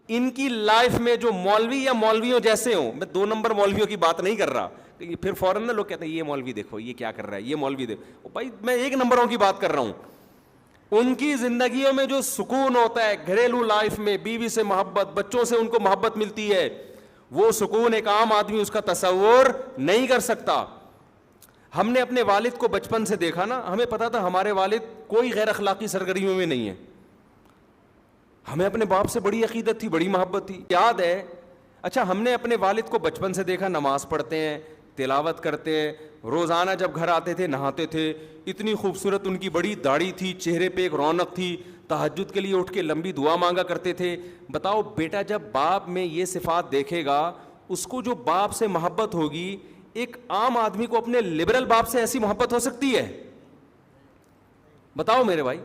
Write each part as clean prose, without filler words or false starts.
ان کی لائف میں جو مولوی یا مولویوں جیسے ہوں، میں 2 نمبر مولویوں کی بات نہیں کر رہا، پھر فوراً نا لوگ کہتے ہیں یہ مولوی دیکھو یہ کیا کر رہا ہے، یہ مولوی دیکھو، بھائی میں 1 نمبروں کی بات کر رہا ہوں. ان کی زندگیوں میں جو سکون ہوتا ہے گھریلو لائف میں، بیوی سے محبت، بچوں سے ان کو محبت ملتی ہے، وہ سکون ایک عام آدمی اس کا تصور نہیں کر سکتا. ہم نے اپنے والد کو بچپن سے دیکھا نا، ہمیں پتا تھا ہمارے والد کوئی غیر اخلاقی سرگرمیوں میں نہیں ہے. ہمیں اپنے باپ سے بڑی عقیدت تھی، بڑی محبت تھی. یاد ہے، اچھا ہم نے اپنے والد کو بچپن سے دیکھا نماز پڑھتے ہیں، تلاوت کرتے ہیں، روزانہ جب گھر آتے تھے نہاتے تھے، اتنی خوبصورت ان کی بڑی داڑھی تھی، چہرے پہ ایک رونق تھی، تہجد کے لیے اٹھ کے لمبی دعا مانگا کرتے تھے. بتاؤ بیٹا جب باپ میں یہ صفات دیکھے گا، اس کو جو باپ سے محبت ہوگی، ایک عام آدمی کو اپنے لبرل باپ سے ایسی محبت ہو سکتی ہے؟ بتاؤ میرے بھائی.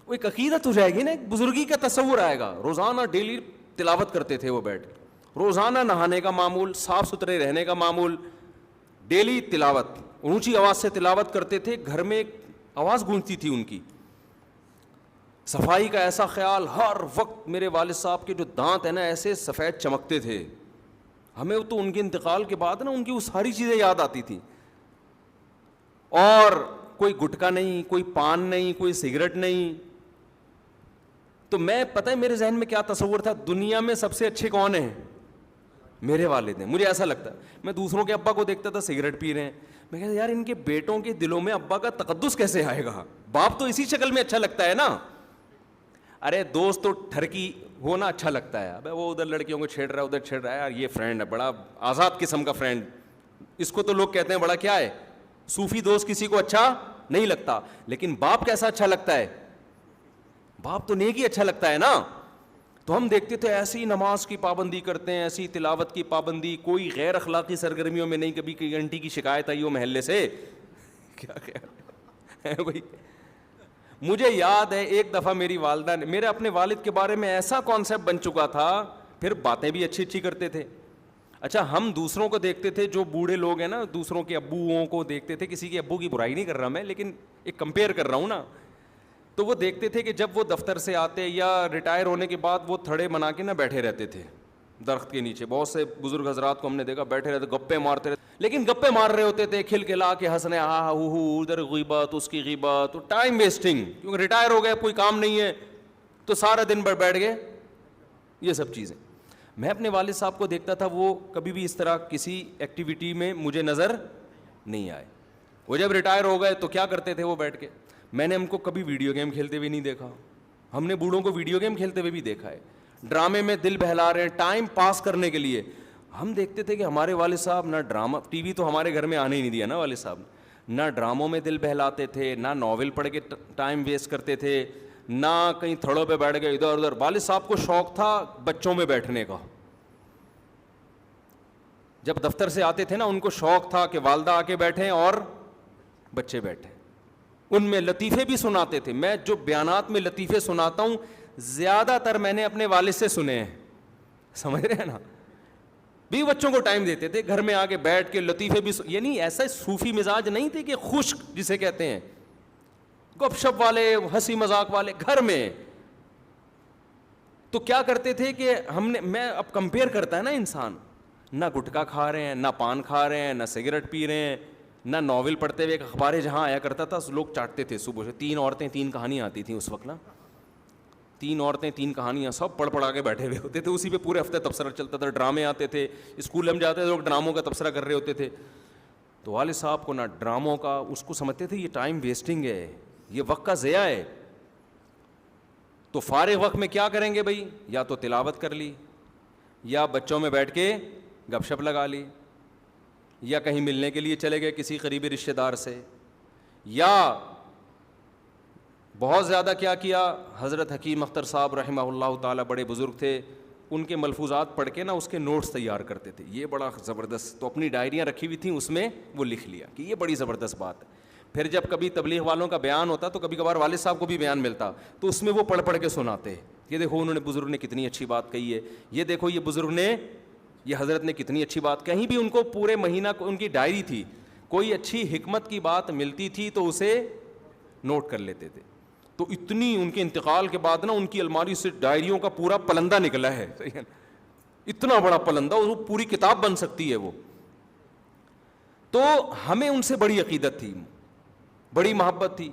وہ ایک عقیدت ہو جائے گی نا، ایک بزرگی کا تصور آئے گا. روزانہ ڈیلی تلاوت کرتے تھے وہ بیٹھ کے، روزانہ نہانے کا معمول، صاف ستھرے رہنے کا معمول، ڈیلی تلاوت، اونچی آواز سے تلاوت کرتے تھے، گھر میں ایک آواز گونجتی تھی ان کی. صفائی کا ایسا خیال ہر وقت. میرے والد صاحب کے جو دانت ہیں نا ایسے سفید چمکتے تھے. ہمیں تو ان کے انتقال کے بعد نا ان کی وہ ساری چیزیں یاد آتی تھیں. اور کوئی گٹکا نہیں، کوئی پان نہیں، کوئی سگریٹ نہیں. تو میں پتہ ہے میرے ذہن میں کیا تصور تھا، دنیا میں سب سے اچھے کون ہیں؟ میرے والد ہیں. مجھے ایسا لگتا ہے، میں دوسروں کے ابا کو دیکھتا تھا سگریٹ پی رہے ہیں، میں کہتا یار ان کے بیٹوں کے دلوں میں ابا کا تقدس کیسے آئے گا؟ باپ تو اسی شکل میں اچھا لگتا ہے نا. ارے دوست تو ٹھرکی ہونا اچھا لگتا ہے، ابے وہ ادھر لڑکیوں کو چھیڑ رہا ہے، ادھر چھیڑ رہا ہے، یار یہ فرینڈ ہے بڑا آزاد قسم کا فرینڈ. اس کو تو لوگ کہتے ہیں بڑا کیا ہے، صوفی دوست کسی کو اچھا نہیں لگتا. لیکن باپ کیسا اچھا لگتا ہے؟ باپ تو نیک ہی اچھا لگتا ہے نا. تو ہم دیکھتے تھے ایسی نماز کی پابندی کرتے ہیں، ایسی تلاوت کی پابندی، کوئی غیر اخلاقی سرگرمیوں میں نہیں. کبھی کوئی آنٹی کی شکایت آئی ہو محلے سے، کیا خیال ہے بھائی؟ مجھے یاد ہے ایک دفعہ میری والدہ نے، میرے اپنے والد کے بارے میں ایسا کانسیپٹ بن چکا تھا، پھر باتیں بھی اچھی اچھی کرتے تھے. اچھا ہم دوسروں کو دیکھتے تھے، جو بوڑھے لوگ ہیں نا، دوسروں کے ابوؤں کو دیکھتے تھے. کسی کے ابو کی برائی نہیں کر رہا میں، لیکن ایک کمپیئر کر رہا ہوں نا. تو وہ دیکھتے تھے کہ جب وہ دفتر سے آتے یا ریٹائر ہونے کے بعد وہ تھڑے بنا کے نہ بیٹھے رہتے تھے درخت کے نیچے. بہت سے بزرگ حضرات کو ہم نے دیکھا بیٹھے رہتے، گپے مارتے رہتے، لیکن گپے مار رہے ہوتے تھے کھل کھلا کے ہنسنے، ہاں ہو ادھر غیبت، اس کی غیبت، تو ٹائم ویسٹنگ. کیونکہ ریٹائر ہو گئے، کوئی کام نہیں ہے تو سارا دن بیٹھ گئے، یہ سب چیزیں. میں اپنے والد صاحب کو دیکھتا تھا، وہ کبھی بھی اس طرح کسی ایکٹیویٹی میں مجھے نظر نہیں آئے. وہ جب ریٹائر ہو گئے تو کیا کرتے تھے وہ بیٹھ کے. میں نے ان کو کبھی ویڈیو گیم کھیلتے ہوئے نہیں دیکھا. ہم نے بوڑھوں کو ویڈیو گیم کھیلتے ہوئے بھی دیکھا ہے، ڈرامے میں دل بہلا رہے ہیں ٹائم پاس کرنے کے لیے. ہم دیکھتے تھے کہ ہمارے والد صاحب نہ ڈرامہ، ٹی وی تو ہمارے گھر میں آنے ہی نہیں دیا نا والد صاحب، نہ ڈراموں میں دل بہلاتے تھے، نہ ناول پڑھ کے ٹائم ویسٹ کرتے تھے، نہ کہیں تھڑوں پہ بیٹھ گئے ادھر ادھر. والد صاحب کو شوق تھا بچوں میں بیٹھنے کا. جب دفتر سے آتے تھے نا، ان کو شوق تھا کہ والدہ آ کے بیٹھیں اور بچے بیٹھیں. ان میں لطیفے بھی سناتے تھے. میں جو بیانات میں لطیفے سناتا ہوں زیادہ تر میں نے اپنے والد سے سنے ہیں، سمجھ رہے ہیں نا. بھی بچوں کو ٹائم دیتے تھے، گھر میں آ کے بیٹھ کے لطیفے بھی یعنی ایسا صوفی مزاج نہیں تھے کہ خشک جسے کہتے ہیں، گپ شپ والے، ہنسی مذاق والے گھر میں. تو کیا کرتے تھے کہ میں اب کمپیئر کرتا ہے نا انسان، نہ گٹکا کھا رہے ہیں، نہ پان کھا رہے ہیں، نہ سگریٹ پی رہے ہیں، نہ ناول پڑھتے ہوئے. ایک اخباریں جہاں آیا کرتا تھا لوگ چاٹتے تھے صبح سے. 3 عورتیں 3 کہانیاں آتی تھیں اس وقت نا، 3 عورتیں 3 کہانیاں، سب پڑھا کے بیٹھے ہوئے ہوتے تھے. اسی پہ پورے ہفتے تبصرہ چلتا تھا. ڈرامے آتے تھے، اسکول ہم جاتے تھے لوگ ڈراموں کا تبصرہ کر رہے ہوتے تھے. تو والد صاحب کو نہ ڈراموں کا، اس کو سمجھتے تھے یہ ٹائم ویسٹنگ ہے، یہ وقت کا ضیاع ہے. تو فارغ وقت میں کیا کریں گے بھائی؟ یا تو تلاوت کر لی، یا بچوں میں بیٹھ کے گپ شپ لگا لی، یا کہیں ملنے کے لیے چلے گئے کسی قریبی رشتہ دار سے، یا بہت زیادہ کیا کیا. حضرت حکیم اختر صاحب رحمہ اللہ تعالیٰ بڑے بزرگ تھے، ان کے ملفوظات پڑھ کے نا اس کے نوٹس تیار کرتے تھے. یہ بڑا زبردست، تو اپنی ڈائریاں رکھی ہوئی تھیں، اس میں وہ لکھ لیا کہ یہ بڑی زبردست بات ہے. پھر جب کبھی تبلیغ والوں کا بیان ہوتا تو کبھی کبھار والد صاحب کو بھی بیان ملتا تو اس میں وہ پڑھ کے سناتے، یہ دیکھو انہوں نے، بزرگ نے کتنی اچھی بات کہی ہے، یہ دیکھو یہ بزرگ نے، یہ حضرت نے کتنی اچھی بات. کہیں بھی ان کو پورے مہینہ کو ان کی ڈائری تھی، کوئی اچھی حکمت کی بات ملتی تھی تو اسے نوٹ کر لیتے تھے. تو اتنی ان کے انتقال کے بعد نا ان کی الماری سے ڈائریوں کا پورا پلندہ نکلا ہے, اتنا بڑا پلندہ, وہ پوری کتاب بن سکتی ہے وہ. تو ہمیں ان سے بڑی عقیدت تھی, بڑی محبت تھی.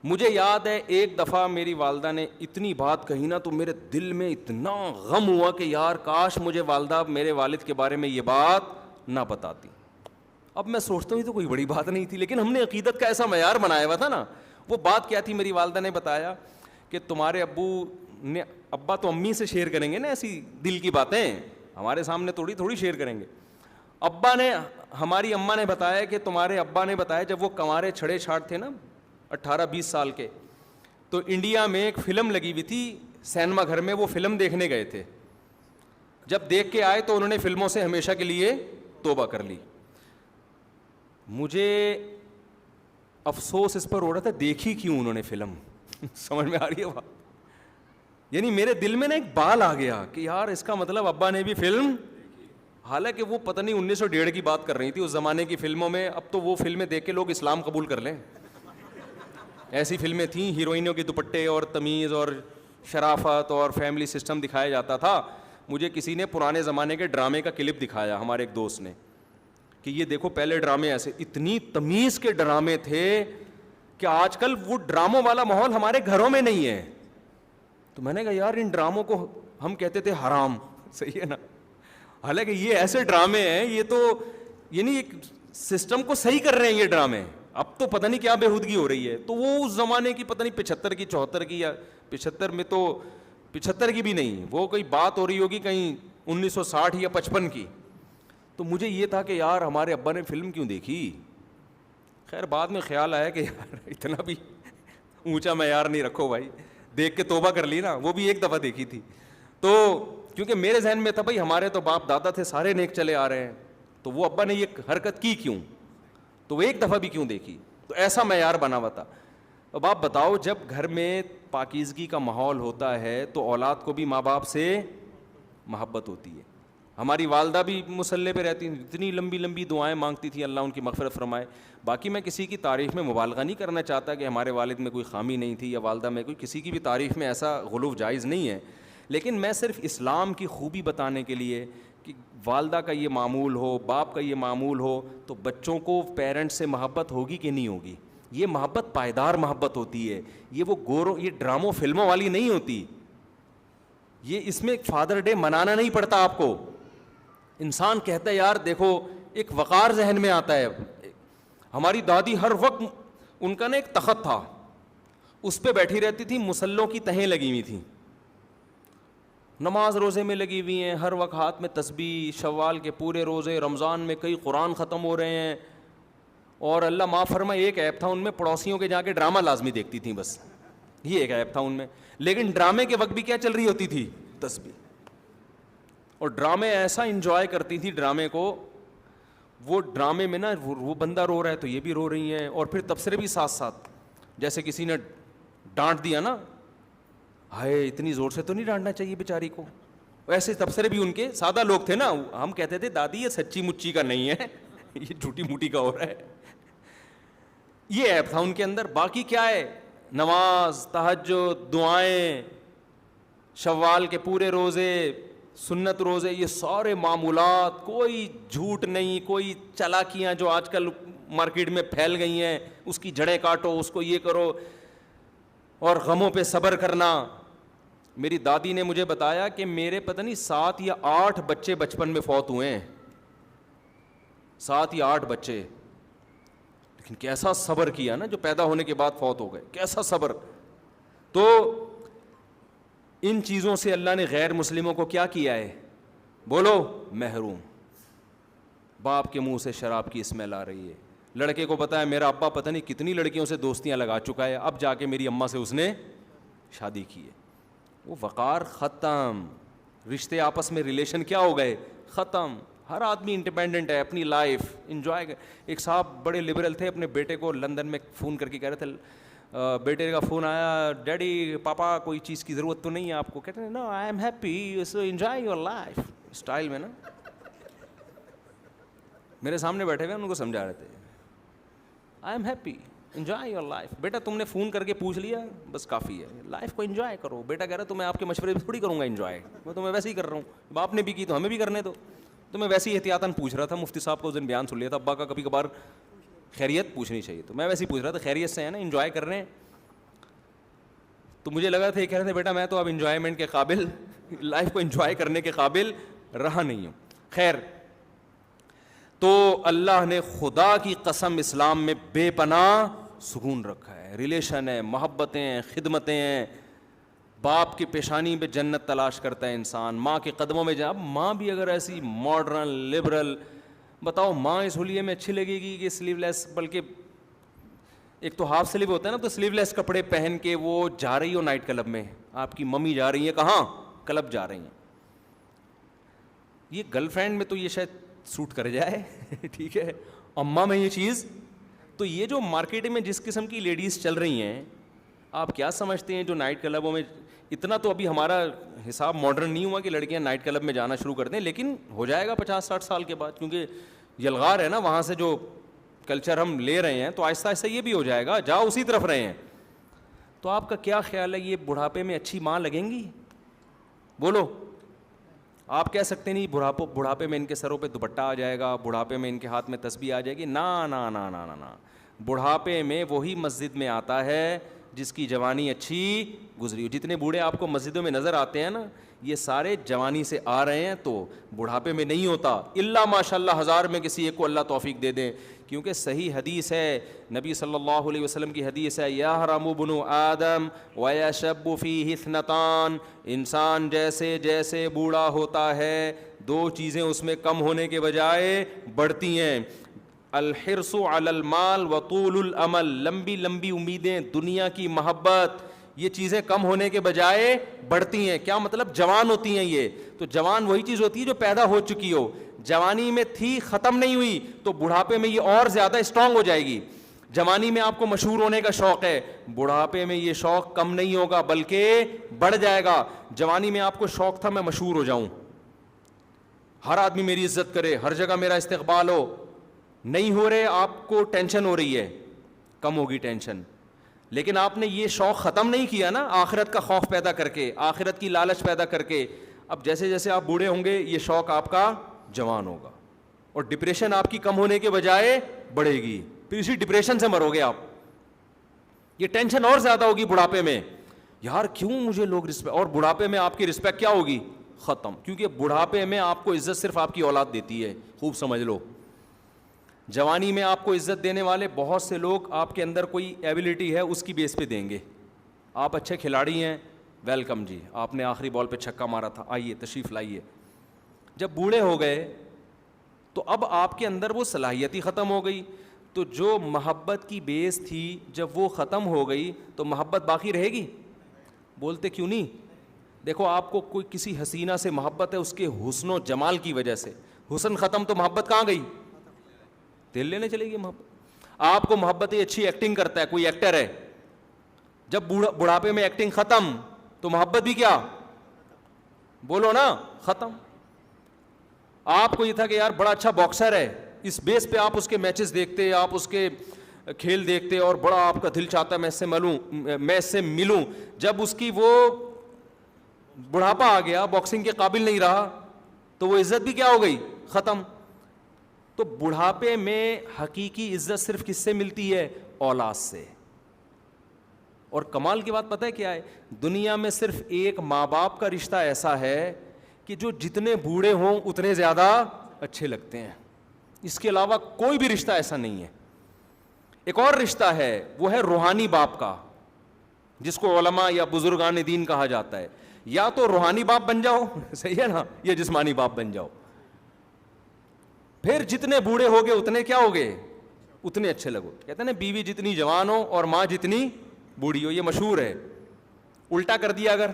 مجھے یاد ہے ایک دفعہ میری والدہ نے اتنی بات کہی نا, تو میرے دل میں اتنا غم ہوا کہ یار کاش مجھے والدہ میرے والد کے بارے میں یہ بات نہ بتاتی. اب میں سوچتا ہوں یہ تو کوئی بڑی بات نہیں تھی, لیکن ہم نے عقیدت کا ایسا معیار بنایا ہوا تھا نا. وہ بات کیا تھی, میری والدہ نے بتایا کہ تمہارے ابو نے, ابا تو امی سے شیئر کریں گے نا ایسی دل کی باتیں, ہمارے سامنے تھوڑی شیئر کریں گے. ابا نے, ہماری اماں نے بتایا کہ تمہارے ابا نے بتایا جب وہ کنوارے چھڑے چھاٹ تھے نا 18-20 سال کے, تو انڈیا میں ایک فلم لگی ہوئی تھی سینما گھر میں, وہ فلم دیکھنے گئے تھے. جب دیکھ کے آئے تو انہوں نے فلموں سے ہمیشہ کے لیے توبہ کر لی. مجھے افسوس اس پر ہو رہا تھا دیکھی کیوں انہوں نے فلم. سمجھ میں آ رہی ہے بات, یعنی میرے دل میں نا ایک بال آ گیا کہ یار اس کا مطلب ابا نے بھی فلم, حالانکہ وہ پتہ نہیں 1901 کی بات کر رہی تھی اس زمانے کی فلموں میں. اب تو وہ فلمیں دیکھ کے لوگ اسلام قبول کر لیں, ایسی فلمیں تھیں, ہیروئنوں کے دوپٹے اور تمیز اور شرافت اور فیملی سسٹم دکھایا جاتا تھا. مجھے کسی نے پرانے زمانے کے ڈرامے کا کلپ دکھایا, ہمارے ایک دوست نے, کہ یہ دیکھو پہلے ڈرامے ایسے, اتنی تمیز کے ڈرامے تھے کہ آج کل وہ ڈراموں والا ماحول ہمارے گھروں میں نہیں ہے. تو میں نے کہا یار ان ڈراموں کو ہم کہتے تھے حرام, صحیح ہے نا, حالانکہ یہ ایسے ڈرامے ہیں, یہ تو یعنی ایک سسٹم کو صحیح کر رہے ہیں یہ ڈرامے. اب تو پتہ نہیں کیا بےہودگی ہو رہی ہے. تو وہ اس زمانے کی پتہ نہیں 75 کی 74 کی, یا 75 میں تو 75 کی بھی نہیں, وہ کوئی بات ہو رہی ہوگی کہیں 1960 یا 55 کی. تو مجھے یہ تھا کہ یار ہمارے ابا نے فلم کیوں دیکھی. خیر بعد میں خیال آیا کہ یار اتنا بھی اونچا معیار نہیں رکھو بھائی, دیکھ کے توبہ کر لی نا, وہ بھی ایک دفعہ دیکھی تھی. تو کیونکہ میرے ذہن میں تھا بھائی ہمارے تو باپ دادا تھے سارے نیک چلے آ رہے ہیں, تو وہ ابا نے یہ حرکت کی کیوں, تو وہ ایک دفعہ بھی کیوں دیکھی. تو ایسا معیار بنا ہوا تھا. اب آپ بتاؤ جب گھر میں پاکیزگی کا ماحول ہوتا ہے تو اولاد کو بھی ماں باپ سے محبت ہوتی ہے. ہماری والدہ بھی مصلی پہ رہتی, اتنی لمبی لمبی دعائیں مانگتی تھی, اللہ ان کی مغفرت فرمائے. باقی میں کسی کی تعریف میں مبالغہ نہیں کرنا چاہتا کہ ہمارے والد میں کوئی خامی نہیں تھی یا والدہ میں کوئی, کسی کی بھی تعریف میں ایسا غلو جائز نہیں ہے. لیکن میں صرف اسلام کی خوبی بتانے کے لیے کہ والدہ کا یہ معمول ہو, باپ کا یہ معمول ہو, تو بچوں کو پیرنٹس سے محبت ہوگی کہ نہیں ہوگی. یہ محبت پائیدار محبت ہوتی ہے, یہ وہ گوروں یہ ڈراموں فلموں والی نہیں ہوتی. یہ اس میں فادر ڈے منانا نہیں پڑتا آپ کو. انسان کہتا ہے یار دیکھو, ایک وقار ذہن میں آتا ہے. ہماری دادی ہر وقت, ان کا نا ایک تخت تھا, اس پہ بیٹھی رہتی تھی, مسلوں کی تہیں لگی ہوئی تھیں, نماز روزے میں لگی ہوئی ہیں, ہر وقت ہاتھ میں تسبیح, شوال کے پورے روزے, رمضان میں کئی قرآن ختم ہو رہے ہیں. اور اللہ معاف فرمائے ایک ایپ تھا ان میں, پڑوسیوں کے جا کے ڈرامہ لازمی دیکھتی تھیں, بس یہ ایک ایپ تھا ان میں. لیکن ڈرامے کے وقت بھی کیا چل رہی ہوتی تھی, تسبیح. اور ڈرامے ایسا انجوائے کرتی تھی ڈرامے کو, وہ ڈرامے میں نا وہ بندہ رو رہا ہے تو یہ بھی رو رہی ہیں, اور پھر تبصرے بھی ساتھ ساتھ. جیسے کسی نے ڈانٹ دیا نا, ہائے اتنی زور سے تو نہیں ڈانٹنا چاہیے بیچاری کو, ایسے تبصرے بھی ان کے. سادہ لوگ تھے نا, ہم کہتے تھے دادی یہ سچی مچی کا نہیں ہے, یہ جھوٹی موٹی کا ہو رہا ہے. یہ ایپ تھا ان کے اندر. باقی کیا ہے, نماز, تہجد, دعائیں, شوال کے پورے روزے, سنت روزے, یہ سارے معمولات, کوئی جھوٹ نہیں, کوئی چالاکیاں جو آج کل مارکیٹ میں پھیل گئی ہیں, اس کی جڑیں کاٹو, اس کو یہ کرو, اور غموں پہ صبر کرنا. میری دادی نے مجھے بتایا کہ میرے پتہ نہیں 7 یا 8 بچے بچپن میں فوت ہوئے ہیں, 7 یا 8 بچے. لیکن کیسا صبر کیا نا, جو پیدا ہونے کے بعد فوت ہو گئے, کیسا صبر. تو ان چیزوں سے اللہ نے غیر مسلموں کو کیا کیا ہے, بولو, محروم. باپ کے منہ سے شراب کی اسمیل آ رہی ہے. لڑکے کو پتا ہے میرا ابا پتہ نہیں کتنی لڑکیوں سے دوستیاں لگا چکا ہے, اب جا کے میری اماں سے اس نے شادی کی ہے. وہ وقار ختم, رشتے آپس میں ریلیشن کیا ہو گئے, ختم. ہر آدمی انڈیپینڈنٹ ہے, اپنی لائف انجوائے کر. ایک صاحب بڑے لبرل تھے, اپنے بیٹے کو لندن میں فون کر کے کہہ رہے تھے, بیٹے کا فون آیا, ڈیڈی پاپا کوئی چیز کی ضرورت تو نہیں ہے آپ کو. کہتے ہیں no I am happy, so enjoy your life, style میں نا. میرے سامنے بیٹھے ہوئے ان کو سمجھا رہے تھے, I am happy, enjoy your life. بیٹا تم نے فون کر کے پوچھ لیا بس کافی ہے, لائف کو انجوائے کرو. بیٹا کہہ رہا تو میں آپ کے مشورے پہ تھوڑی کروں گا انجوائے, میں تو میں ویسے ہی کر رہا ہوں, باپ نے بھی کی تو ہمیں بھی کرنے دو. تو میں ویسے ہی احتیاطاً پوچھ رہا تھا, مفتی صاحب کو اس دن بیان سن لیا تھا, ابا کا کبھی کبھار خیریت پوچھنی چاہیے, تو میں ویسے ہی پوچھ رہا تھا خیریت سے ہے نا, انجوائے کر رہے ہیں. تو مجھے لگا تھا یہ کہہ رہے تھے بیٹا میں تو اب انجوائمنٹ کے قابل, لائف کو انجوائے کرنے کے قابل رہا نہیں ہوں. خیر, تو اللہ نے خدا کی قسم اسلام میں بے پناہ سکون رکھا ہے. ریلیشن ہے, محبتیں ہیں, خدمتیں ہیں. باپ کی پیشانی پہ جنت تلاش کرتا ہے انسان, ماں کے قدموں میں جا. ماں بھی اگر ایسی ماڈرن لبرل, بتاؤ ماں اس ہولیے میں اچھی لگے گی کہ سلیو لیس, بلکہ ایک تو ہاف سلیو ہوتا ہے نا, تو سلیو لیس کپڑے پہن کے وہ جا رہی ہو نائٹ کلب میں, آپ کی ممی جا رہی ہیں کہاں, کلب جا رہی ہیں. یہ گرل فرینڈ میں تو یہ شاید سوٹ کر جائے ٹھیک ہے, اماں میں یہ چیز. تو یہ جو مارکیٹ میں جس قسم کی لیڈیز چل رہی ہیں, آپ کیا سمجھتے ہیں جو نائٹ کلبوں میں, اتنا تو ابھی ہمارا حساب ماڈرن نہیں ہوا کہ لڑکیاں نائٹ کلب میں جانا شروع کر دیں, لیکن ہو جائے گا 50-60 سال کے بعد, کیونکہ یلغار ہے نا وہاں سے جو کلچر ہم لے رہے ہیں, تو آہستہ آہستہ یہ بھی ہو جائے گا, جاؤ اسی طرف رہے ہیں. تو آپ کا کیا خیال ہے, یہ بڑھاپے میں اچھی ماں لگیں گی؟ بولو. آپ کہہ سکتے نہیں بڑھاپے میں ان کے سروں پہ دوپٹہ آ جائے گا, بڑھاپے میں ان کے ہاتھ میں تسبیح آ جائے گی. نا نا نا نا نا, بڑھاپے میں وہی مسجد میں آتا ہے جس کی جوانی اچھی گزری ہو. جتنے بوڑھے آپ کو مسجدوں میں نظر آتے ہیں نا, یہ سارے جوانی سے آ رہے ہیں, تو بڑھاپے میں نہیں ہوتا, الا ماشاء اللہ 1000 میں کسی ایک کو اللہ توفیق دے دیں. کیونکہ صحیح حدیث ہے, نبی صلی اللہ علیہ وسلم کی حدیث ہے, یحرم ابن آدم ویشب فیہ اثنتان, انسان جیسے جیسے بوڑھا ہوتا ہے 2 چیزیں اس میں کم ہونے کے بجائے بڑھتی ہیں, الحرص علی المال وطول الامل, لمبی لمبی امیدیں, دنیا کی محبت, یہ چیزیں کم ہونے کے بجائے بڑھتی ہیں. کیا مطلب؟ جوان ہوتی ہیں یہ. تو جوان وہی چیز ہوتی ہے جو پیدا ہو چکی ہو, جوانی میں تھی ختم نہیں ہوئی, تو بڑھاپے میں یہ اور زیادہ اسٹرانگ ہو جائے گی. جوانی میں آپ کو مشہور ہونے کا شوق ہے, بڑھاپے میں یہ شوق کم نہیں ہوگا بلکہ بڑھ جائے گا. جوانی میں آپ کو شوق تھا میں مشہور ہو جاؤں, ہر آدمی میری عزت کرے, ہر جگہ میرا استقبال ہو, نہیں ہو رہے, آپ کو ٹینشن ہو رہی ہے, کم ہوگی ٹینشن. لیکن آپ نے یہ شوق ختم نہیں کیا نا, آخرت کا خوف پیدا کر کے, آخرت کی لالچ پیدا کر کے. اب جیسے جیسے آپ بوڑھے ہوں گے یہ شوق آپ کا جوان ہوگا, اور ڈپریشن آپ کی کم ہونے کے بجائے بڑھے گی, پھر اسی ڈپریشن سے مرو گے آپ. یہ ٹینشن اور زیادہ ہوگی بڑھاپے میں, یار کیوں مجھے لوگ رسپیکٹ, اور بڑھاپے میں آپ کی رسپیکٹ کیا ہوگی؟ ختم. کیونکہ بڑھاپے میں آپ کو عزت صرف آپ کی اولاد دیتی ہے, خوب سمجھ لو. جوانی میں آپ کو عزت دینے والے بہت سے لوگ آپ کے اندر کوئی ایبلٹی ہے اس کی بیس پہ دیں گے. آپ اچھے کھلاڑی ہیں, ویلکم جی, آپ نے آخری بال پہ چھکا مارا تھا, آئیے تشریف لائیے. جب بوڑھے ہو گئے تو اب آپ کے اندر وہ صلاحیت ہی ختم ہو گئی, تو جو محبت کی بیس تھی جب وہ ختم ہو گئی تو محبت باقی رہے گی؟ بولتے کیوں نہیں؟ دیکھو آپ کو کوئی کسی حسینہ سے محبت ہے اس کے حسن و جمال کی وجہ سے, حسن ختم تو محبت کہاں گئی؟ دل لینے چلے گی محبت. آپ کو محبت ہے, اچھی ایکٹنگ کرتا ہے, کوئی ایکٹر ہے, جب بڑھاپے میں ایکٹنگ ختم تو محبت بھی کیا؟ بولو نا, ختم. آپ کو یہ تھا کہ یار بڑا اچھا باکسر ہے, اس بیس پہ آپ اس کے میچز دیکھتے, آپ اس کے کھیل دیکھتے, اور بڑا آپ کا دل چاہتا ہے میں اس سے ملوں. جب اس کی وہ بڑھاپا آ گیا, باکسنگ کے قابل نہیں رہا, تو وہ عزت بھی کیا ہو گئی؟ ختم. تو بڑھاپے میں حقیقی عزت صرف کس سے ملتی ہے؟ اولاد سے. اور کمال کی بات پتہ ہے کیا ہے؟ دنیا میں صرف ایک ماں باپ کا رشتہ ایسا ہے کہ جو جتنے بوڑھے ہوں اتنے زیادہ اچھے لگتے ہیں, اس کے علاوہ کوئی بھی رشتہ ایسا نہیں ہے. ایک اور رشتہ ہے, وہ ہے روحانی باپ کا, جس کو علماء یا بزرگان دین کہا جاتا ہے. یا تو روحانی باپ بن جاؤ, صحیح ہے نا, یا جسمانی باپ بن جاؤ. پھر جتنے بوڑھے ہوگے اتنے کیا ہوگے؟ اتنے اچھے لگو. کہتے ہیں نا بیوی جتنی جوان ہو اور ماں جتنی بوڑھی ہو, یہ مشہور ہے. الٹا کر دیا, اگر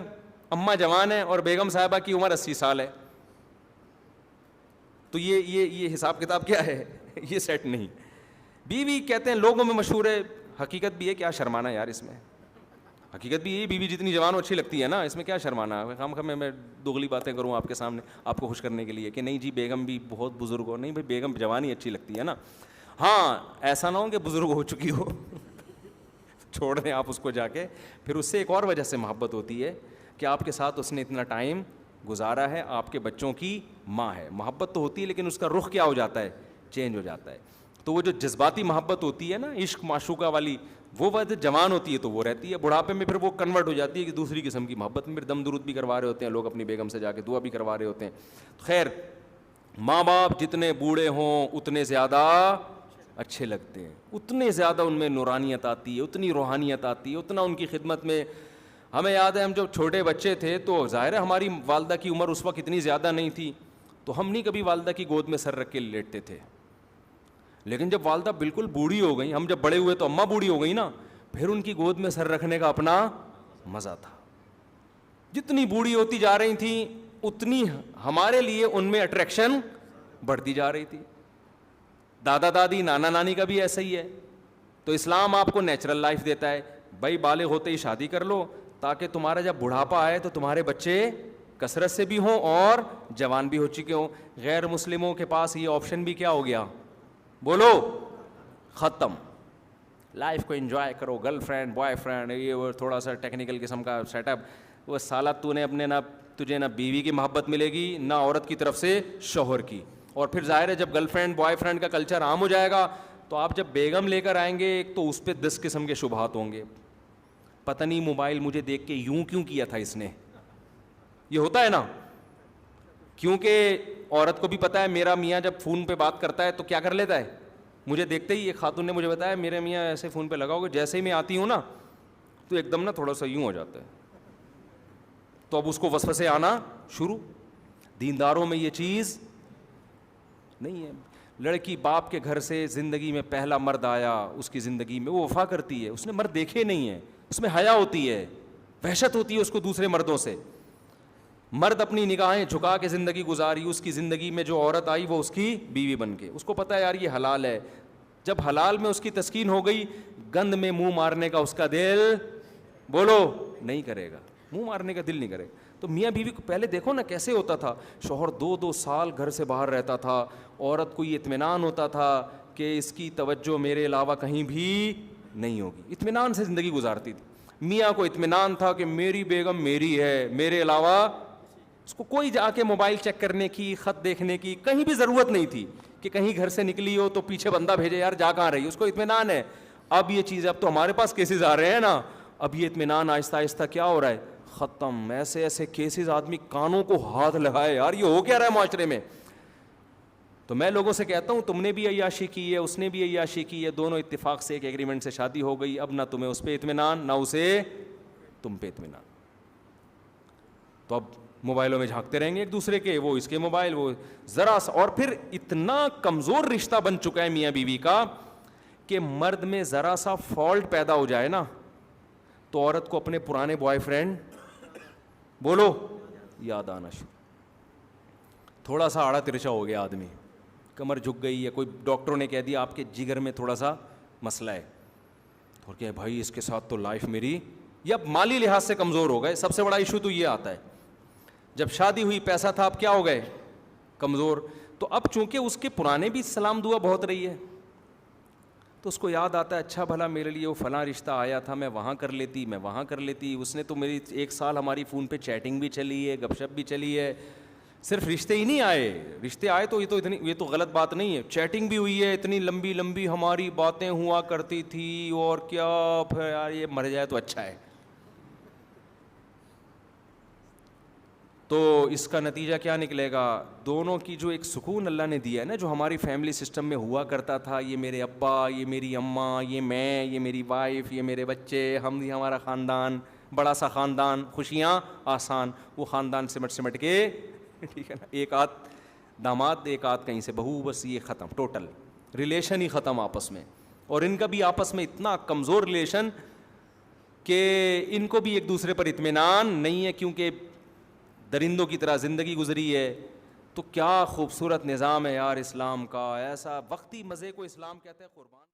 اماں جوان ہے اور بیگم صاحبہ کی عمر 80 سال ہے, تو یہ حساب کتاب کیا ہے؟ یہ سیٹ نہیں. بیوی کہتے ہیں لوگوں میں مشہور ہے, حقیقت بھی ہے, کیا شرمانا یار اس میں, حقیقت بھی یہ بیوی جتنی جوان ہو اچھی لگتی ہے نا, اس میں کیا شرمانا. میں دوغلی باتیں کروں آپ کے سامنے آپ کو خوش کرنے کے لیے کہ نہیں جی بیگم بھی بہت بزرگ ہو, نہیں بھائی بیگم جوان ہی اچھی لگتی ہے نا. ہاں ایسا نہ ہو کہ بزرگ ہو چکی ہو چھوڑ دیں آپ اس کو جا کے. پھر اس سے ایک اور وجہ سے محبت ہوتی ہے کہ آپ کے ساتھ اس نے اتنا ٹائم گزارا ہے, آپ کے بچوں کی ماں ہے. محبت تو ہوتی ہے لیکن اس کا رخ کیا ہو جاتا ہے, چینج ہو جاتا ہے. تو وہ جو جذباتی محبت ہوتی ہے نا, عشق معشوقہ والی, وہ وقت جوان ہوتی ہے تو وہ رہتی ہے, بڑھاپے میں پھر وہ کنورٹ ہو جاتی ہے کہ دوسری قسم کی محبت میں. پھر دم درود بھی کروا رہے ہوتے ہیں لوگ اپنی بیگم سے جا کے, دعا بھی کروا رہے ہوتے ہیں. خیر, ماں باپ جتنے بوڑھے ہوں اتنے زیادہ اچھے لگتے ہیں, اتنے زیادہ ان میں نورانیت آتی ہے, اتنی روحانیت آتی ہے, اتنا ان کی خدمت میں. ہمیں یاد ہے ہم جب چھوٹے بچے تھے تو ظاہر ہے ہماری والدہ کی عمر اس وقت اتنی زیادہ نہیں تھی, تو ہم نہیں کبھی والدہ کی گود میں سر رکھ کے لیٹتے تھے. لیکن جب والدہ بالکل بوڑھی ہو گئی, ہم جب بڑے ہوئے تو اماں بوڑھی ہو گئی نا, پھر ان کی گود میں سر رکھنے کا اپنا مزہ تھا. جتنی بوڑھی ہوتی جا رہی تھیں اتنی ہمارے لیے ان میں اٹریکشن بڑھتی جا رہی تھی. دادا دادی نانا نانی کا بھی ایسا ہی ہے. تو اسلام آپ کو نیچرل لائف دیتا ہے, بھائی بالغ ہوتے ہی شادی کر لو تاکہ تمہارا جب بڑھاپا آئے تو تمہارے بچے کثرت سے بھی ہوں اور جوان بھی ہو چکے ہوں. غیر مسلموں کے پاس یہ آپشن بھی کیا ہو گیا, بولو, ختم. لائف کو انجوائے کرو, گرل فرینڈ بوائے فرینڈ, یہ وہ تھوڑا سا ٹیکنیکل قسم کا سیٹ اپ. وہ سالہ تو نے اپنے نہ تجھے نہ بیوی کی محبت ملے گی نہ عورت کی طرف سے شوہر کی. اور پھر ظاہر ہے جب گرل فرینڈ بوائے فرینڈ کا کلچر عام ہو جائے گا تو آپ جب بیگم لے کر آئیں گے ایک تو اس پہ 10 قسم کے شبہات ہوں گے. پتہ نہیں موبائل مجھے دیکھ کے یوں کیوں کیا تھا اس نے, یہ ہوتا ہے نا. کیونکہ عورت کو بھی پتہ ہے میرا میاں جب فون پہ بات کرتا ہے تو کیا کر لیتا ہے, مجھے دیکھتے ہی ایک خاتون نے مجھے بتایا میرے میاں ایسے فون پہ لگاؤ گے جیسے ہی میں آتی ہوں نا تو ایک دم نا تھوڑا سا یوں ہو جاتا ہے. تو اب اس کو وسوسے آنا شروع. دینداروں میں یہ چیز نہیں ہے. لڑکی باپ کے گھر سے زندگی میں پہلا مرد آیا, اس کی زندگی میں وہ وفا کرتی ہے, اس نے مرد دیکھے نہیں ہیں, اس میں حیا ہوتی ہے, وحشت ہوتی ہے اس کو دوسرے مردوں سے. مرد اپنی نگاہیں جھکا کے زندگی گزاری, اس کی زندگی میں جو عورت آئی وہ اس کی بیوی بن کے, اس کو پتہ ہے یار یہ حلال ہے. جب حلال میں اس کی تسکین ہو گئی, گند میں منہ مارنے کا اس کا دل, بولو, نہیں کرے گا, منہ مارنے کا دل نہیں کرے. تو میاں بیوی کو پہلے دیکھو نا کیسے ہوتا تھا, شوہر 2-2 سال گھر سے باہر رہتا تھا, عورت کو یہ اطمینان ہوتا تھا کہ اس کی توجہ میرے علاوہ کہیں بھی نہیں ہوگی, اطمینان سے زندگی گزارتی تھی. میاں کو اطمینان تھا کہ میری بیگم میری ہے, میرے علاوہ اس کو کوئی جا کے موبائل چیک کرنے کی, خط دیکھنے کی کہیں بھی ضرورت نہیں تھی کہ کہیں گھر سے نکلی ہو تو پیچھے بندہ بھیجے یار جا کہاں رہی, اس کو اطمینان ہے. اب یہ چیز, اب تو ہمارے پاس کیسز آ رہے ہیں نا, اب یہ اطمینان آہستہ آہستہ کیا ہو رہا ہے, ختم. ایسے ایسے کیسز آدمی کانوں کو ہاتھ لگائے یار یہ ہو کیا رہا ہے معاشرے میں. تو میں لوگوں سے کہتا ہوں تم نے بھی عیاشی کی ہے, اس نے بھی عیاشی کی ہے, دونوں اتفاق سے ایک ایگریمنٹ سے شادی ہو گئی, اب نہ تمہیں اس پہ اطمینان نہ اسے تم پہ اطمینان. تو اب موبائلوں میں جھانکتے رہیں گے ایک دوسرے کے, وہ اس کے موبائل, وہ ذرا سا. اور پھر اتنا کمزور رشتہ بن چکا ہے میاں بیوی کا کہ مرد میں ذرا سا فالٹ پیدا ہو جائے نا تو عورت کو اپنے پرانے بوائے فرینڈ, بولو, یاد آنا شروع. تھوڑا سا آڑا ترچا ہو گیا آدمی, کمر جھک گئی, یا کوئی ڈاکٹروں نے کہہ دیا آپ کے جگر میں تھوڑا سا مسئلہ ہے, اور کہ بھائی اس کے ساتھ تو لائف میری, یا مالی لحاظ سے کمزور ہو گئے. سب سے بڑا ایشو تو یہ آتا ہے جب شادی ہوئی پیسہ تھا, اب کیا ہو گئے, کمزور. تو اب چونکہ اس کے پرانے بھی سلام دعا بہت رہی ہے تو اس کو یاد آتا ہے اچھا بھلا میرے لیے وہ فلاں رشتہ آیا تھا, میں وہاں کر لیتی, میں وہاں کر لیتی, اس نے تو میری 1 سال ہماری فون پہ چیٹنگ بھی چلی ہے, گپ شپ بھی چلی ہے. صرف رشتے ہی نہیں آئے, رشتے آئے تو یہ تو غلط بات نہیں ہے, چیٹنگ بھی ہوئی ہے, اتنی لمبی لمبی ہماری باتیں ہوا کرتی تھی, اور کیا پھر یار یہ مر جائے تو اچھا ہے. تو اس کا نتیجہ کیا نکلے گا, دونوں کی جو ایک سکون اللہ نے دیا ہے نا, جو ہماری فیملی سسٹم میں ہوا کرتا تھا, یہ میرے ابا, یہ میری اماں, یہ میں, یہ میری وائف, یہ میرے بچے, ہم, یہ ہمارا خاندان, بڑا سا خاندان, خوشیاں آسان, وہ خاندان سمٹ کے, ٹھیک ہے نا, ایک آدھ داماد ایک آدھ کہیں سے بہو, بس یہ ختم, ٹوٹل ریلیشن ہی ختم آپس میں. اور ان کا بھی آپس میں اتنا کمزور ریلیشن کہ ان کو بھی ایک دوسرے پر اطمینان نہیں ہے, کیونکہ درندوں کی طرح زندگی گزری ہے. تو کیا خوبصورت نظام ہے یار اسلام کا, ایسا وقتی مزے کو اسلام کہتے ہیں قربان.